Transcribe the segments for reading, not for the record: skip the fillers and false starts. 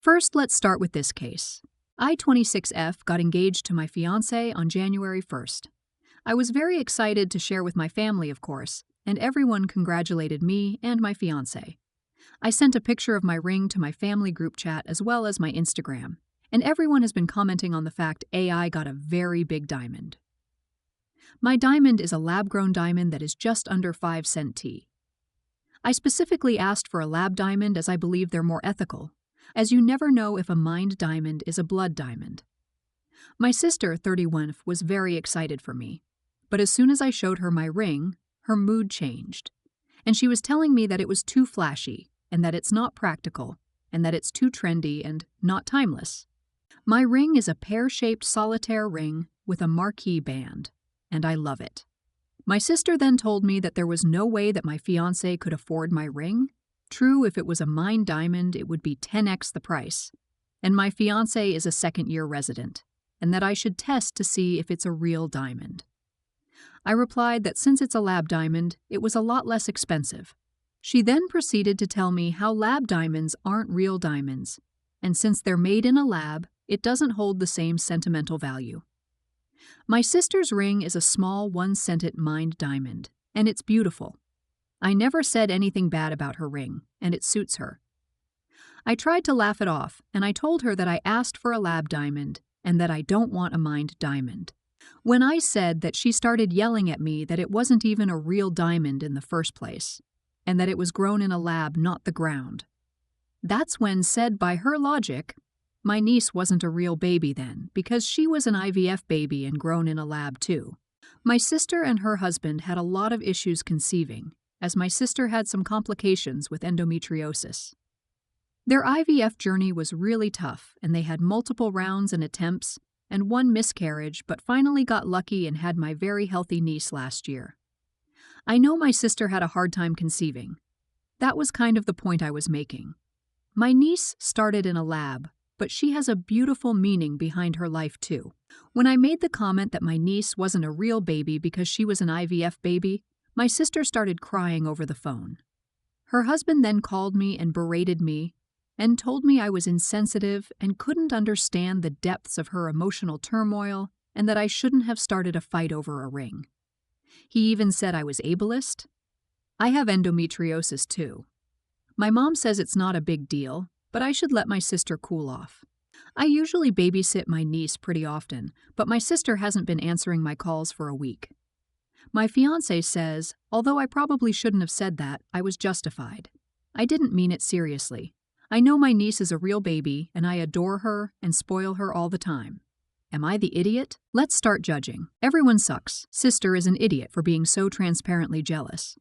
First, let's start with this case. I-26F got engaged to my fiancé on January 1st. I was very excited to share with my family, of course, and everyone congratulated me and my fiancé. I sent a picture of my ring to my family group chat as well as my Instagram, and everyone has been commenting on the fact AI got a very big diamond. My diamond is a lab-grown diamond that is just under 5 cent T. I specifically asked for a lab diamond as I believe they're more ethical, as you never know if a mined diamond is a blood diamond. My sister, 31, was very excited for me, but as soon as I showed her my ring, her mood changed, and she was telling me that it was too flashy, and that it's not practical, and that it's too trendy and not timeless. My ring is a pear-shaped solitaire ring with a marquee band, and I love it. My sister then told me that there was no way that my fiancé could afford my ring. True, if it was a mined diamond, it would be 10x the price, and my fiancé is a second-year resident, and that I should test to see if it's a real diamond. I replied that since it's a lab diamond, it was a lot less expensive. She then proceeded to tell me how lab diamonds aren't real diamonds, and since they're made in a lab, it doesn't hold the same sentimental value. My sister's ring is a small 1-centet mined diamond, and it's beautiful. I never said anything bad about her ring, and it suits her. I tried to laugh it off, and I told her that I asked for a lab diamond and that I don't want a mined diamond. When I said that, she started yelling at me that it wasn't even a real diamond in the first place, and that it was grown in a lab, not the ground. That's when, said by her logic, my niece wasn't a real baby then, because she was an IVF baby and grown in a lab too. My sister and her husband had a lot of issues conceiving, as my sister had some complications with endometriosis. Their IVF journey was really tough, and they had multiple rounds and attempts, and one miscarriage, but finally got lucky and had my very healthy niece last year. I know my sister had a hard time conceiving. That was kind of the point I was making. My niece started in a lab, but she has a beautiful meaning behind her life too. When I made the comment that my niece wasn't a real baby because she was an IVF baby, my sister started crying over the phone. Her husband then called me and berated me and told me I was insensitive and couldn't understand the depths of her emotional turmoil and that I shouldn't have started a fight over a ring. He even said I was ableist. I have endometriosis too. My mom says it's not a big deal, but I should let my sister cool off. I usually babysit my niece pretty often, but my sister hasn't been answering my calls for a week. My fiancé says, although I probably shouldn't have said that, I was justified. I didn't mean it seriously. I know my niece is a real baby, and I adore her and spoil her all the time. Am I the idiot? Let's start judging. Everyone sucks. Sister is an idiot for being so transparently jealous.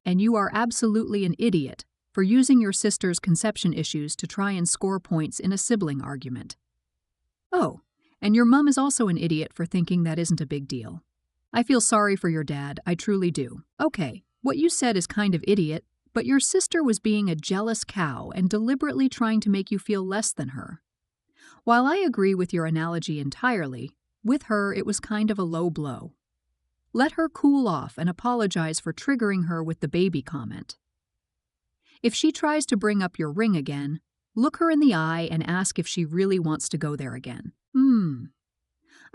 And you are absolutely an idiot for using your sister's conception issues to try and score points in a sibling argument. Oh, and your mom is also an idiot for thinking that isn't a big deal. I feel sorry for your dad, I truly do. Okay, what you said is kind of idiot, but your sister was being a jealous cow and deliberately trying to make you feel less than her. While I agree with your analogy entirely, with her it was kind of a low blow. Let her cool off and apologize for triggering her with the baby comment. If she tries to bring up your ring again, look her in the eye and ask if she really wants to go there again.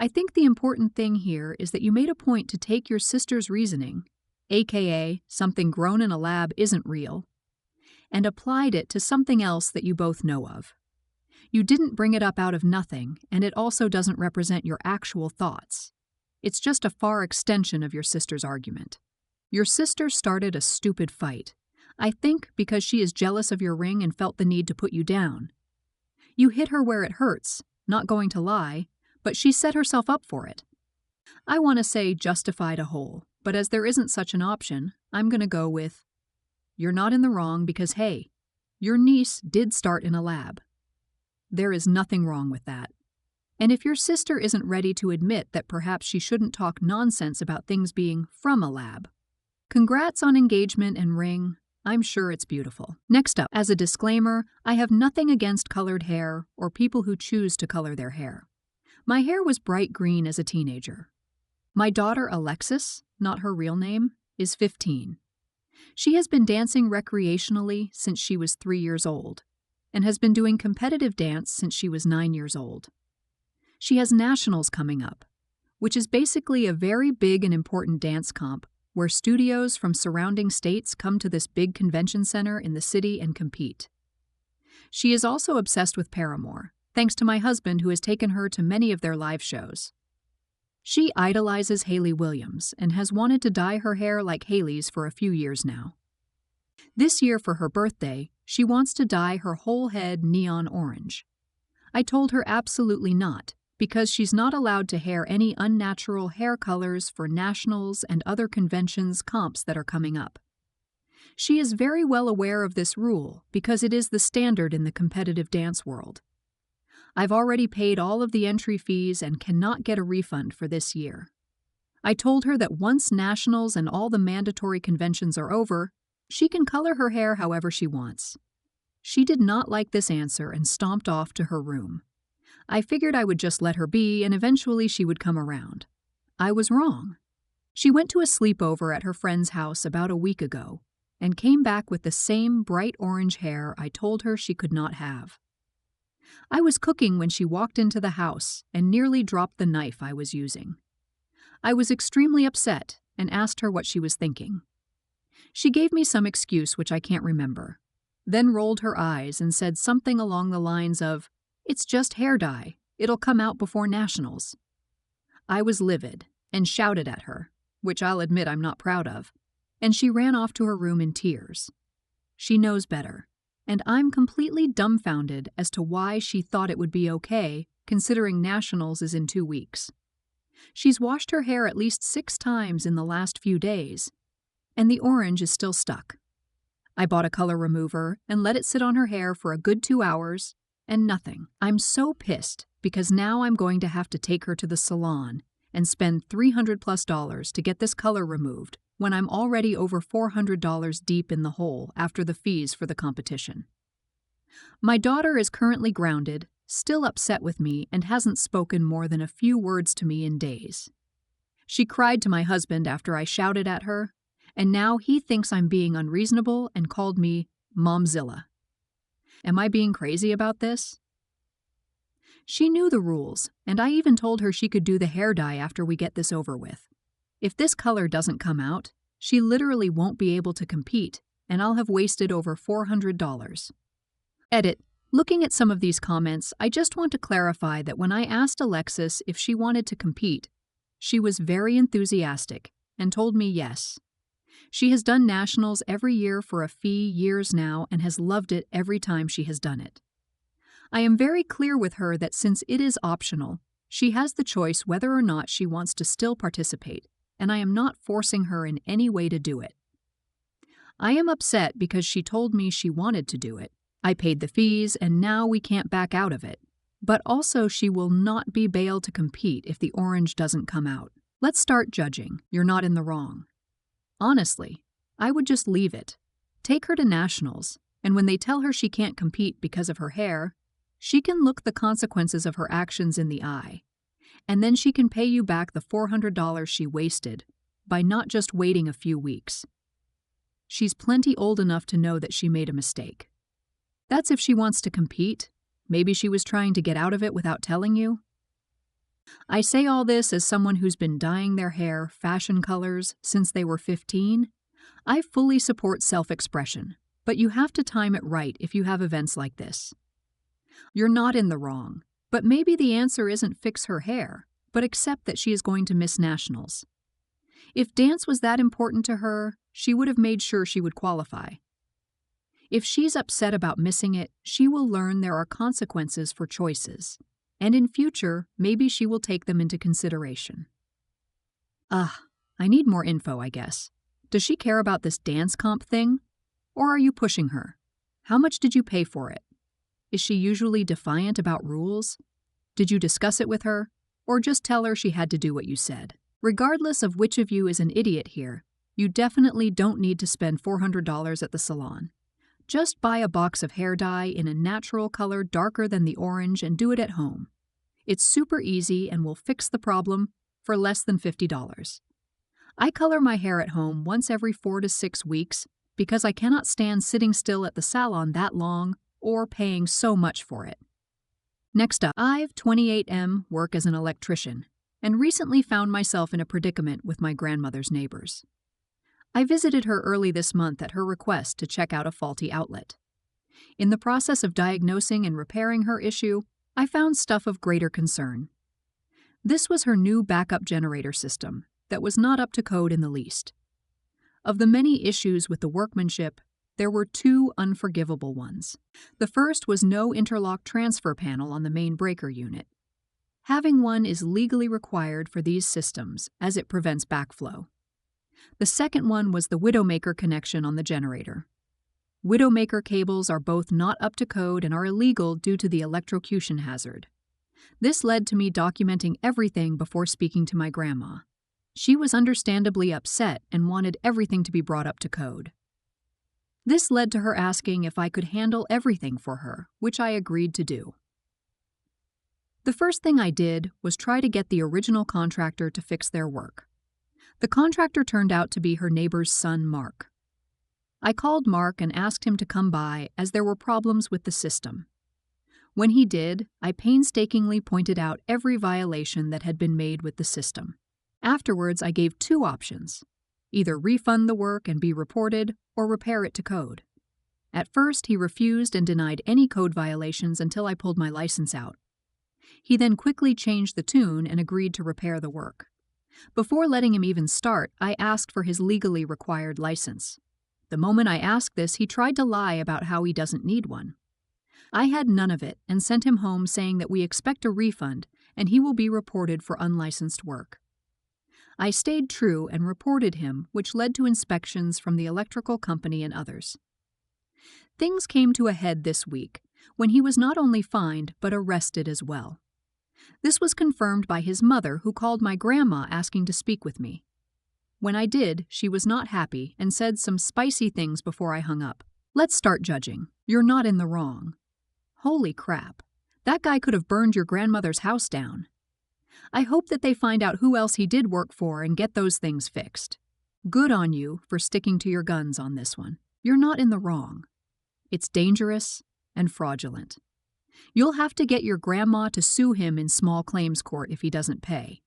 I think the important thing here is that you made a point to take your sister's reasoning, aka something grown in a lab isn't real, and applied it to something else that you both know of. You didn't bring it up out of nothing, and it also doesn't represent your actual thoughts. It's just a far extension of your sister's argument. Your sister started a stupid fight, I think because she is jealous of your ring and felt the need to put you down. You hit her where it hurts, not going to lie, but she set herself up for it. I want to say justified a hole, but as there isn't such an option, I'm going to go with, you're not in the wrong because, hey, your niece did start in a lab. There is nothing wrong with that. And if your sister isn't ready to admit that perhaps she shouldn't talk nonsense about things being from a lab, congrats on engagement and ring. I'm sure it's beautiful. Next up, as a disclaimer, I have nothing against colored hair or people who choose to color their hair. My hair was bright green as a teenager. My daughter Alexis, not her real name, is 15. She has been dancing recreationally since she was 3 years old. and has been doing competitive dance since she was 9 years old. She has nationals coming up, which is basically a very big and important dance comp where studios from surrounding states come to this big convention center in the city and compete. She is also obsessed with Paramore, thanks to my husband who has taken her to many of their live shows. She idolizes Hayley Williams and has wanted to dye her hair like Hayley's for a few years now. This year for her birthday, she wants to dye her whole head neon orange. I told her absolutely not, because she's not allowed to wear any unnatural hair colors for nationals and other conventions comps that are coming up. She is very well aware of this rule because it is the standard in the competitive dance world. I've already paid all of the entry fees and cannot get a refund for this year. I told her that once nationals and all the mandatory conventions are over, she can color her hair however she wants. She did not like this answer and stomped off to her room. I figured I would just let her be and eventually she would come around. I was wrong. She went to a sleepover at her friend's house about a week ago and came back with the same bright orange hair I told her she could not have. I was cooking when she walked into the house and nearly dropped the knife I was using. I was extremely upset and asked her what she was thinking. She gave me some excuse which I can't remember, then rolled her eyes and said something along the lines of, "It's just hair dye. It'll come out before nationals." I was livid and shouted at her, which I'll admit I'm not proud of, and she ran off to her room in tears. She knows better, and I'm completely dumbfounded as to why she thought it would be okay, considering nationals is in 2 weeks. She's washed her hair at least 6 times in the last few days, and the orange is still stuck. I bought a color remover and let it sit on her hair for a good 2 hours, and nothing. I'm so pissed because now I'm going to have to take her to the salon and spend $300+ to get this color removed when I'm already over $400 deep in the hole after the fees for the competition. My daughter is currently grounded, still upset with me, and hasn't spoken more than a few words to me in days. She cried to my husband after I shouted at her, and now he thinks I'm being unreasonable and called me Momzilla. Am I being crazy about this? She knew the rules, and I even told her she could do the hair dye after we get this over with. If this color doesn't come out, she literally won't be able to compete, and I'll have wasted over $400. Edit. Looking at some of these comments, I just want to clarify that when I asked Alexis if she wanted to compete, she was very enthusiastic and told me yes. She has done nationals every year for a fee years now and has loved it every time she has done it. I am very clear with her that since it is optional, she has the choice whether or not she wants to still participate, and I am not forcing her in any way to do it. I am upset because she told me she wanted to do it. I paid the fees and now we can't back out of it. But also she will not be bailed to compete if the orange doesn't come out. Let's start judging. You're not in the wrong. Honestly, I would just leave it. Take her to nationals, and when they tell her she can't compete because of her hair, she can look the consequences of her actions in the eye, and then she can pay you back the $400 she wasted by not just waiting a few weeks. She's plenty old enough to know that she made a mistake. That's if she wants to compete. Maybe she was trying to get out of it without telling you. I say all this as someone who's been dyeing their hair fashion colors since they were 15. I fully support self-expression, but you have to time it right if you have events like this. You're not in the wrong, but maybe the answer isn't fix her hair, but accept that she is going to miss nationals. If dance was that important to her, she would have made sure she would qualify. If she's upset about missing it, she will learn there are consequences for choices, and in future, maybe she will take them into consideration. I need more info, I guess. Does she care about this dance comp thing? Or are you pushing her? How much did you pay for it? Is she usually defiant about rules? Did you discuss it with her? Or just tell her she had to do what you said? Regardless of which of you is an idiot here, you definitely don't need to spend $400 at the salon. Just buy a box of hair dye in a natural color darker than the orange and do it at home. It's super easy and will fix the problem for less than $50. I color my hair at home once every 4 to 6 weeks because I cannot stand sitting still at the salon that long or paying so much for it. Next up, I've 28M work as an electrician and recently found myself in a predicament with my grandmother's neighbors. I visited her early this month at her request to check out a faulty outlet. In the process of diagnosing and repairing her issue, I found stuff of greater concern. This was her new backup generator system that was not up to code in the least. Of the many issues with the workmanship, there were two unforgivable ones. The first was no interlock transfer panel on the main breaker unit. Having one is legally required for these systems as it prevents backflow. The second one was the Widowmaker connection on the generator. Widowmaker cables are both not up to code and are illegal due to the electrocution hazard. This led to me documenting everything before speaking to my grandma. She was understandably upset and wanted everything to be brought up to code. This led to her asking if I could handle everything for her, which I agreed to do. The first thing I did was try to get the original contractor to fix their work. The contractor turned out to be her neighbor's son, Mark. I called Mark and asked him to come by as there were problems with the system. When he did, I painstakingly pointed out every violation that had been made with the system. Afterwards, I gave two options: either refund the work and be reported, or repair it to code. At first, he refused and denied any code violations until I pulled my license out. He then quickly changed the tune and agreed to repair the work. Before letting him even start, I asked for his legally required license. The moment I asked this, he tried to lie about how he doesn't need one. I had none of it and sent him home saying that we expect a refund and he will be reported for unlicensed work. I stayed true and reported him, which led to inspections from the electrical company and others. Things came to a head this week when he was not only fined but arrested as well. This was confirmed by his mother, who called my grandma asking to speak with me. When I did, she was not happy and said some spicy things before I hung up. "Let's start judging. You're not in the wrong." Holy crap. That guy could have burned your grandmother's house down. I hope that they find out who else he did work for and get those things fixed. Good on you for sticking to your guns on this one. You're not in the wrong. It's dangerous and fraudulent. You'll have to get your grandma to sue him in small claims court if he doesn't pay.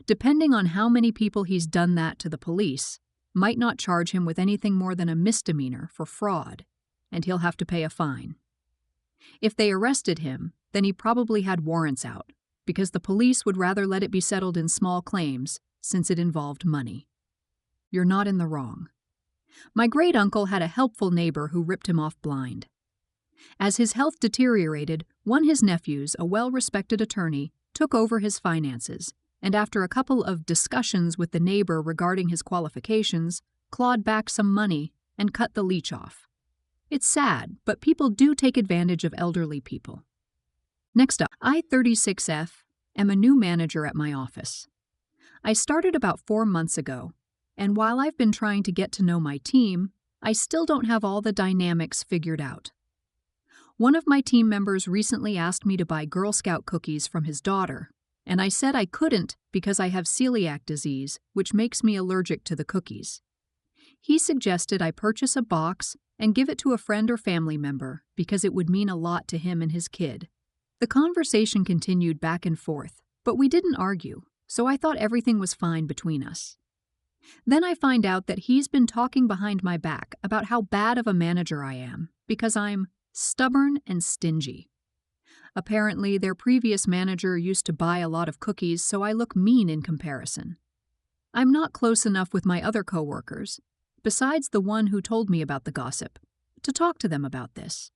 Depending on how many people he's done that to the police, might not charge him with anything more than a misdemeanor for fraud, and he'll have to pay a fine. If they arrested him, then he probably had warrants out, because the police would rather let it be settled in small claims since it involved money. You're not in the wrong. My great-uncle had a helpful neighbor who ripped him off blind. As his health deteriorated, one of his nephews, a well-respected attorney, took over his finances, and after a couple of discussions with the neighbor regarding his qualifications, clawed back some money and cut the leech off. It's sad, but people do take advantage of elderly people. Next up, I, 36F, am a new manager at my office. I started about 4 months ago, and while I've been trying to get to know my team, I still don't have all the dynamics figured out. One of my team members recently asked me to buy Girl Scout cookies from his daughter, and I said I couldn't because I have celiac disease, which makes me allergic to the cookies. He suggested I purchase a box and give it to a friend or family member because it would mean a lot to him and his kid. The conversation continued back and forth, but we didn't argue, so I thought everything was fine between us. Then I find out that he's been talking behind my back about how bad of a manager I am because I'm stubborn and stingy. Apparently, their previous manager used to buy a lot of cookies, so I look mean in comparison. I'm not close enough with my other coworkers, besides the one who told me about the gossip, to talk to them about this.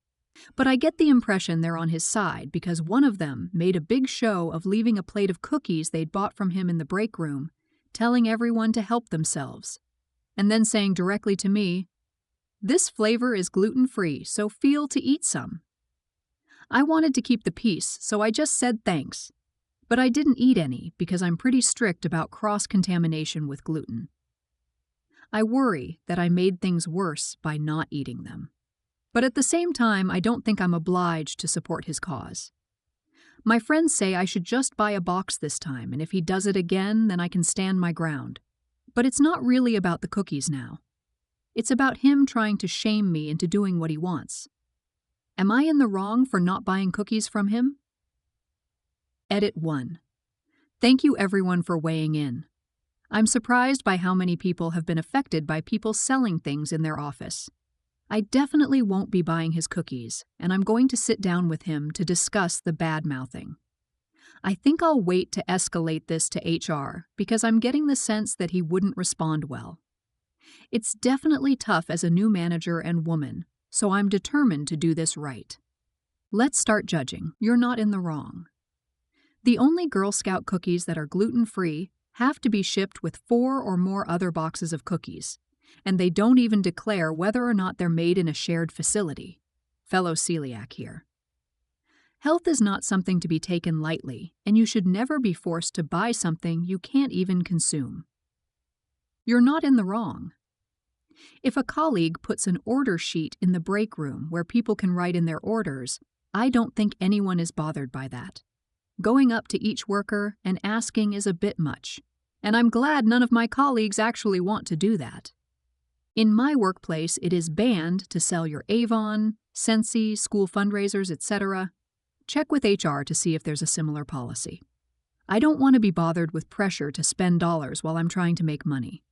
But I get the impression they're on his side because one of them made a big show of leaving a plate of cookies they'd bought from him in the break room, telling everyone to help themselves, and then saying directly to me, "This flavor is gluten-free, so feel to eat some." I wanted to keep the peace, so I just said thanks, but I didn't eat any because I'm pretty strict about cross-contamination with gluten. I worry that I made things worse by not eating them. But at the same time, I don't think I'm obliged to support his cause. My friends say I should just buy a box this time, and if he does it again, then I can stand my ground. But it's not really about the cookies now. It's about him trying to shame me into doing what he wants. Am I in the wrong for not buying cookies from him? Edit 1. Thank you everyone for weighing in. I'm surprised by how many people have been affected by people selling things in their office. I definitely won't be buying his cookies, and I'm going to sit down with him to discuss the bad-mouthing. I think I'll wait to escalate this to HR because I'm getting the sense that he wouldn't respond well. It's definitely tough as a new manager and woman, so I'm determined to do this right. Let's start judging. You're not in the wrong. The only Girl Scout cookies that are gluten-free have to be shipped with 4 or more other boxes of cookies, and they don't even declare whether or not they're made in a shared facility. Fellow celiac here. Health is not something to be taken lightly, and you should never be forced to buy something you can't even consume. You're not in the wrong. If a colleague puts an order sheet in the break room where people can write in their orders, I don't think anyone is bothered by that. Going up to each worker and asking is a bit much, and I'm glad none of my colleagues actually want to do that. In my workplace, it is banned to sell your Avon, Scentsy, school fundraisers, etc. Check with HR to see if there's a similar policy. I don't want to be bothered with pressure to spend dollars while I'm trying to make money.